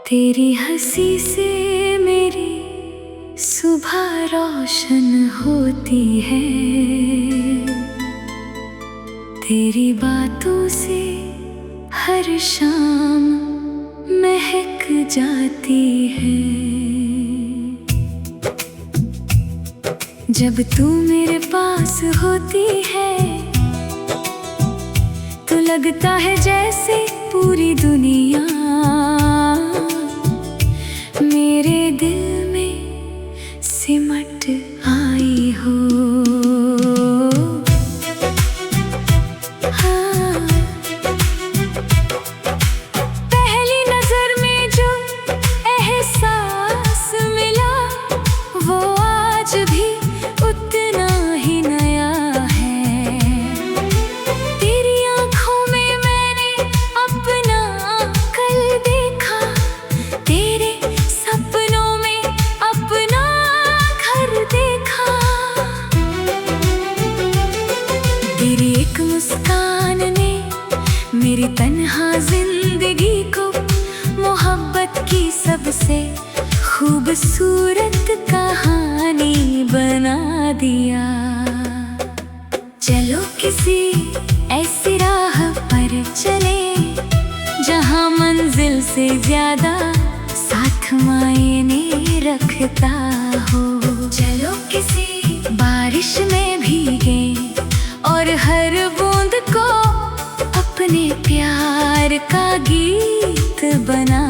तेरी हंसी से मेरी सुबह रोशन होती है, तेरी बातों से हर शाम महक जाती है। जब तू मेरे पास होती है तो लगता है जैसे पूरी दुनिया मेरे दिल में सिमट आई हो। हाँ, पहली नजर में जो एहसास मिला वो आज भी उतना ही नया है। तेरी आंखों में मैंने अपना कल देखा, तेरे सपनों में अपना घर देखा। तेरी एक मुस्कान ने मेरी तन्हा जिंदगी को मोहब्बत की सबसे खूबसूरत कहानी बना दिया। चलो किसी ऐसी राह पर चले जहां मंजिल से ज्यादा साथ मायने रखता हो। चलो किसी बारिश में भीगे और हर बूंद को अपने प्यार का गीत बना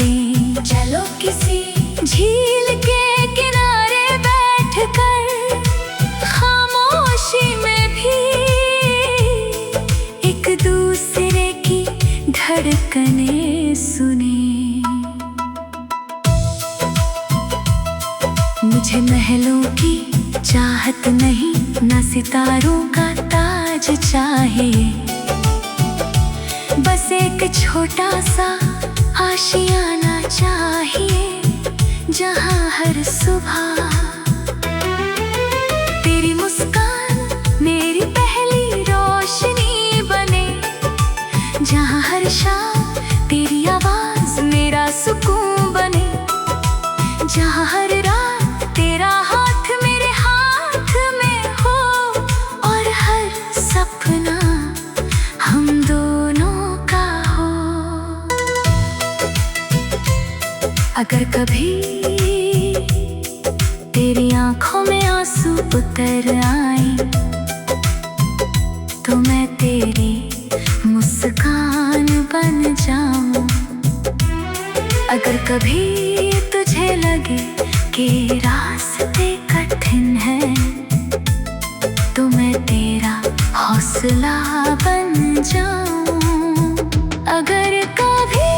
दे। चलो किसी झील के किनारे बैठकर खामोशी में भी एक दूसरे की धड़कनें सुने। मुझे महलों की चाहत नहीं, न सितारों का ताज चाहिए, बस एक छोटा सा आशियाना चाहिए जहां हर सुबह तेरी मुस्कान मेरी पहली रोशनी बने, जहां हर शाम तेरी आवाज मेरा सुकून बने, जहां हर रात तेरा हाथ मेरे हाथ में हो और हर सपना हम दोनों का हो। अगर कभी तेरी आंखों में आंसू उतर आए तो मैं तेरी मुस्कान बन जाऊं। अगर कभी तुझे लगे कि रास्ते कठिन है तो मैं तेरा हौसला बन जाऊं। अगर कभी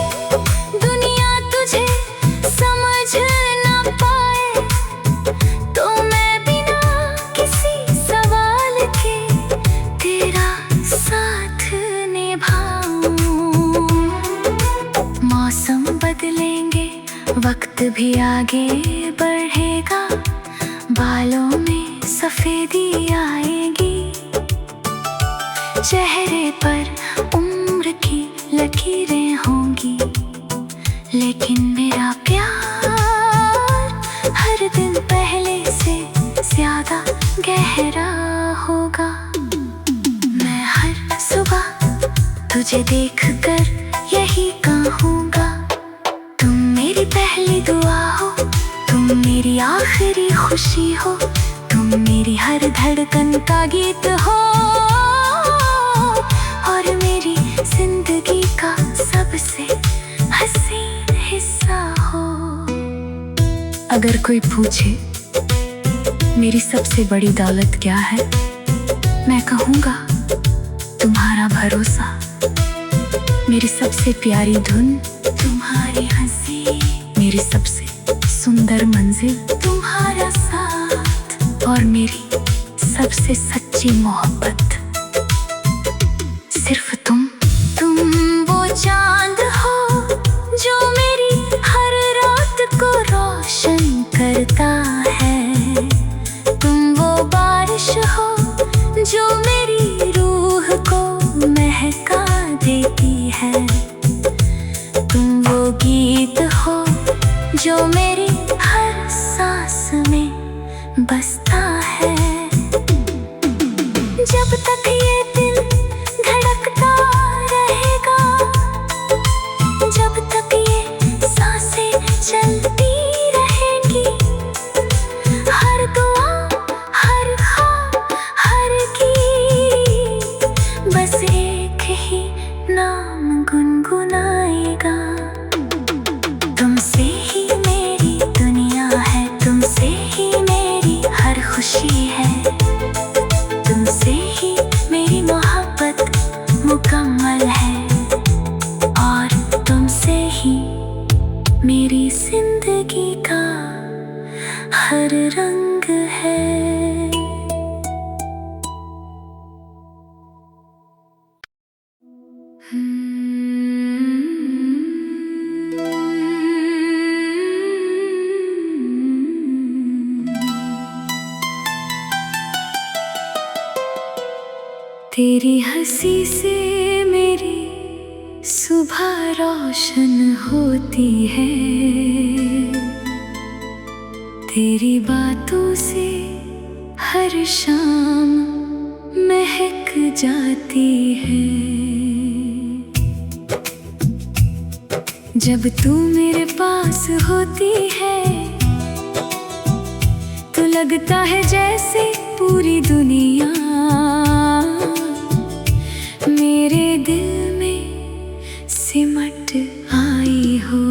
दुनिया तुझे समझ ना पाए तो मैं बिना किसी सवाल के तेरा साथ निभाऊं। मौसम बदलेंगे, वक्त भी आगे बढ़ेगा, बालों में सफेदी आएगी, चेहरे पर उम्र की लकीरें होंगी, लेकिन मेरा प्यार हर दिन पहले से ज्यादा गहरा होगा। मैं हर सुबह तुझे देखकर यही कहूँगा, तुम मेरी पहली दुआ हो, तुम मेरी आखिरी खुशी हो, तुम मेरी हर धड़कन का गीत हो और मेरी जिंदगी का सबसे हसीन हिस्सा हो। अगर कोई पूछे मेरी सबसे बड़ी दौलत क्या है, मैं कहूँगा तुम्हारा भरोसा, मेरी सबसे प्यारी धुन तुम्हारी हंसी, मेरी सबसे सुंदर मंजिल तुम्हारा साथ और मेरी सबसे सच्ची मोहब्बत सिर्फ तुम वो चांद हो जो मेरी हर रात को रोशन लगता है। तुम वो बारिश हो जो मेरी रूह को महका देती है। तुम वो गीत हो जो मेरी हर सांस में बसता है। जब तक ये दिल धड़कता रहेगा, जब तक ये सांसें चलती रहेंगी, हर दुआ हर ख्वाब हर गीत बस एक ही नाम गुनगुनाएगा। तुमसे ही मेरी दुनिया है, तुमसे ही मेरी हर खुशी है, तुमसे ही मेरी मोहब्बत मुकम्मल है, और तुमसे ही मेरी जिंदगी का हर रंग है। तेरी हंसी से मेरी सुबह रोशन होती है, तेरी बातों से हर शाम महक जाती है। जब तू मेरे पास होती है तो लगता है जैसे पूरी दुनिया मेरे दिल में सिमट आई हो।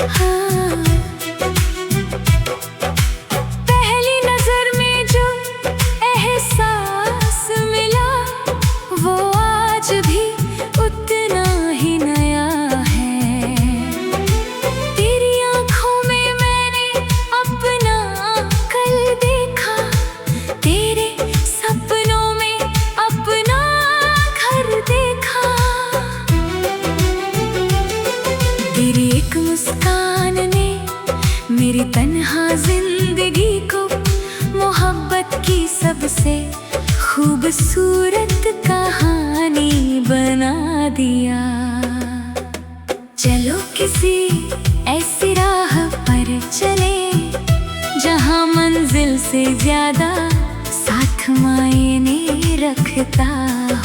हाँ, पहली नजर में जो एहसास मिला वो आज भी उतना ही नया है। तेरी आँखों में मैंने अपना कल देखा, तेरे सपनों में अपना घर देखा। तेरी एक मुस्कान ने मेरी तन्हा जिंदगी को मोहब्बत की सबसे खूबसूरत कहानी बना दिया। चलो किसी ऐसी राह पर चले जहाँ मंजिल से ज्यादा साथ मायने रखता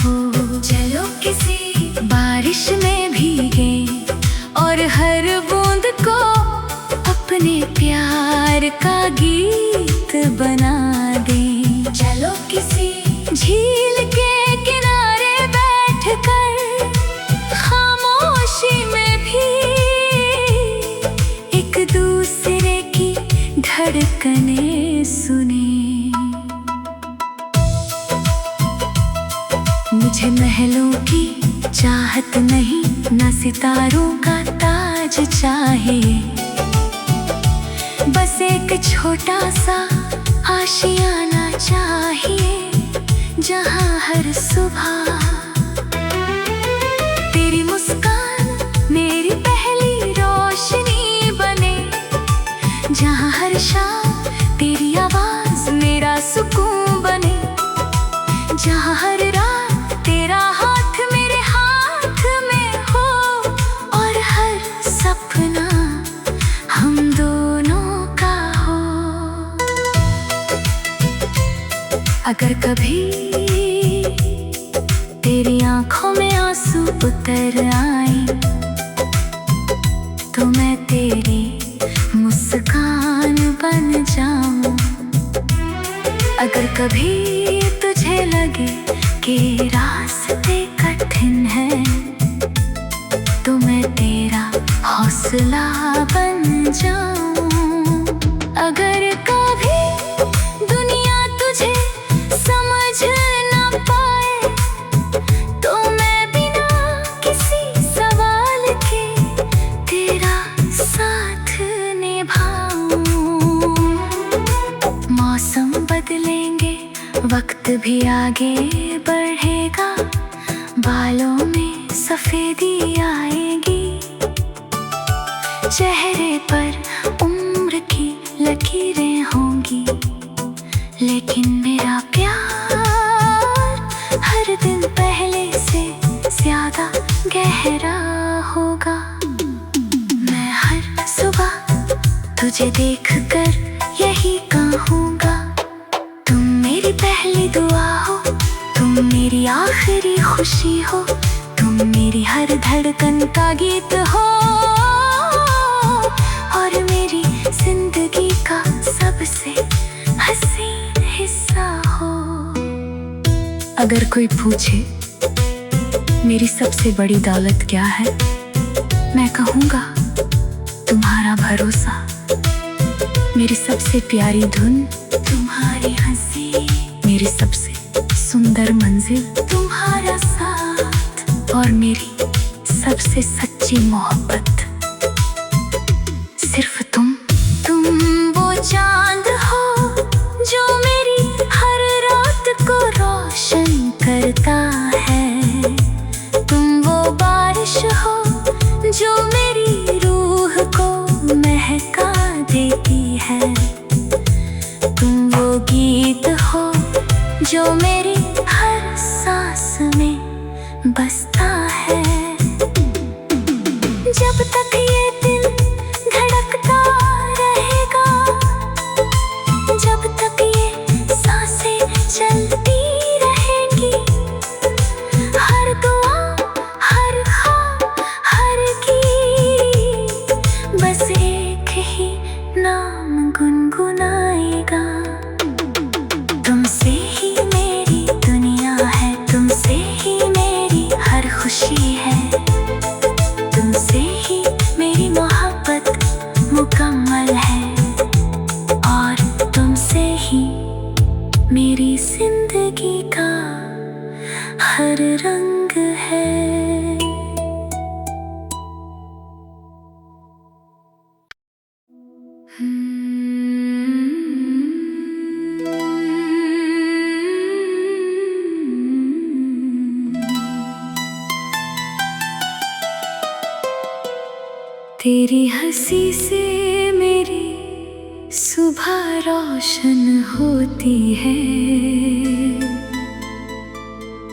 हो। चलो किसी बारिश में भीगे और हर बूंद को अपने प्यार का गीत बना दे। चलो किसी झील के किनारे बैठकर खामोशी में भी एक दूसरे की धड़कने सुने। मुझे महलों की चाहत नहीं, न सितारों का ताज चाहिए, बस एक छोटा सा आशियाना चाहिए जहाँ हर सुबह तेरी मुस्कान मेरी पहली रोशनी बने, जहाँ हर शाम तेरी आवाज मेरा सुकून बने, जहाँ हर रात तेरा हाथ मेरे हाथ में हो, और हर सपना हम दोनों का हो। अगर कभी तेरी आंखों में आंसू उतर आए तो मैं तेरी मुस्कान बन जाऊं। अगर कभी तुझे लगे कि रास्ते कठिन है तो मैं तेरा हौसला बन जाऊं। अगर कभी दुनिया तुझे समझ ना पाए तो मैं बिना किसी सवाल के तेरा साथ निभाऊं। मौसम बदलेंगे, वक्त भी आगे बढ़ेगा, बालों में सफेदी आएगी, चेहरे पर उम्र की लकीरें होंगी, लेकिन मेरा प्यार हर दिन पहले से ज्यादा गहरा होगा। मैं हर सुबह तुझे देखकर यही कहूँगा, तुम मेरी पहली दुआ हो, तुम मेरी आखिरी खुशी हो, तुम मेरी हर धड़कन का गीत हो, और मेरी जिंदगी का सबसे हसीन हिस्सा हो। अगर कोई पूछे मेरी सबसे बड़ी दौलत क्या है, मैं कहूँगा तुम्हारा भरोसा। मेरी सबसे प्यारी धुन तुम्हारी हंसी, मेरी सबसे सुंदर मंजिल तुम्हारा साथ, और मेरी सबसे सच्ची मोहब्बत सिर्फ तुम वो चांद हो जो मेरी हर रात को रोशन करता है, तुम वो बारिश हो जो मेरी रूह को महका देती है, तुम वो गीत हो जो मेरी हर सांस में बसता है। जब तक ये दिल धड़कता रहेगा, जब तक ये सांसें चलती रहेंगी, हर दुआ हर ख्वाब हर गीत बस एक ही नाम गुनगुनाएगा। तुमसे ही मेरी दुनिया है, तुमसे ही मेरी हर खुशी है, तुमसे ही मेरी मोहब्बत मुकम्मल है, और तुमसे ही मेरी जिंदगी का हर रंग है। तेरी हंसी से मेरी सुबह रोशन होती है,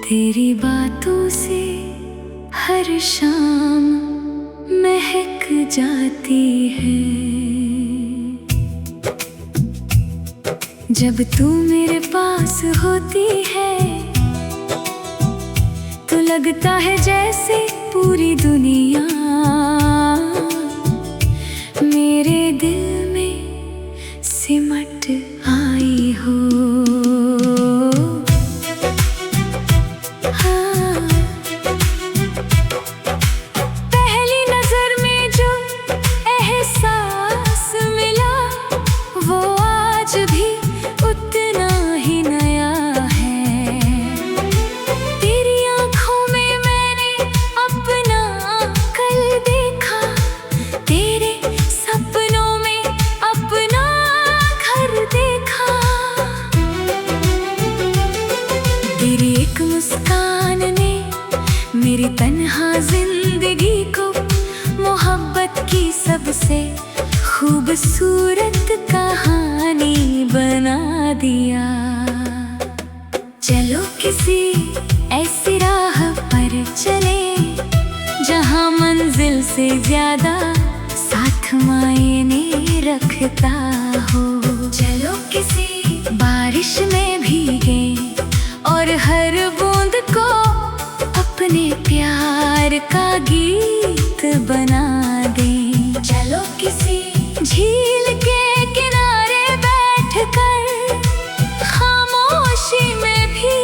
तेरी बातों से हर शाम महक जाती है। जब तू मेरे पास होती है तो लगता है जैसे पूरी दुनिया मेरे दिल में सिमट आई हो। हाँ, पहली नजर में जो एहसास मिला वो आज भी उतना ही नया है। तेरी आँखों में मैंने अपना कल देखा, तेरे सपनों में अपना घर देखा। तेरी एक मुस्कान ने मेरी तन्हा जिंदगी को मोहब्बत की सबसे खूबसूरत कहानी बना दिया। चलो किसी ऐसी राह पर चले जहाँ मंजिल से ज्यादा साथ मायने रखता हो। चलो किसी बारिश में भीगे और हर बूंद को अपने प्यार का गीत बना दे। चलो किसी झील के किनारे बैठकर खामोशी में भी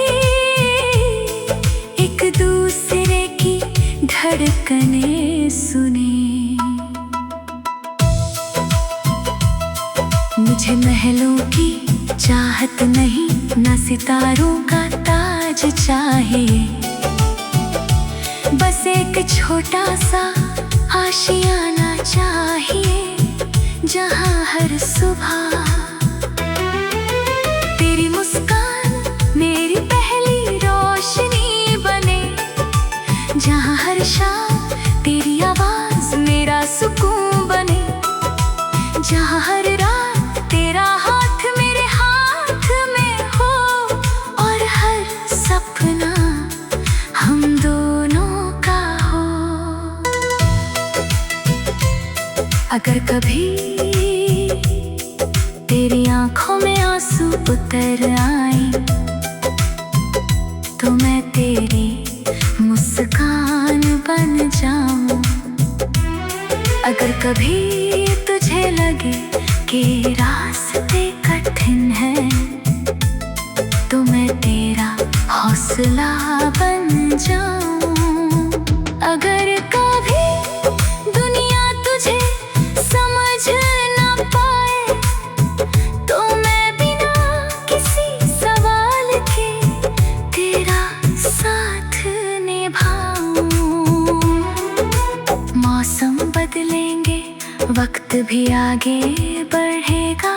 एक दूसरे की धड़कने सुने। मुझे महलों की चाहत नहीं, ना सितारों का ताज चाहिए, बस एक छोटा सा आशियाना चाहिए जहाँ हर सुबह तेरी मुस्कान मेरी पहली रोशनी बने, जहाँ हर शाम तेरी आवाज मेरा सुकून बने। अगर कभी तेरी आंखों में आंसू उतर आए तो मैं तेरी मुस्कान बन जाऊं। अगर कभी तुझे लगे कि रास्ते कठिन है तो मैं तेरा हौसला बन जाऊं। अगर कभी दुनिया तुझे समझ ना पाए तो मैं बिना किसी सवाल के तेरा साथ निभाऊं। मौसम बदलेंगे, वक्त भी आगे बढ़ेगा,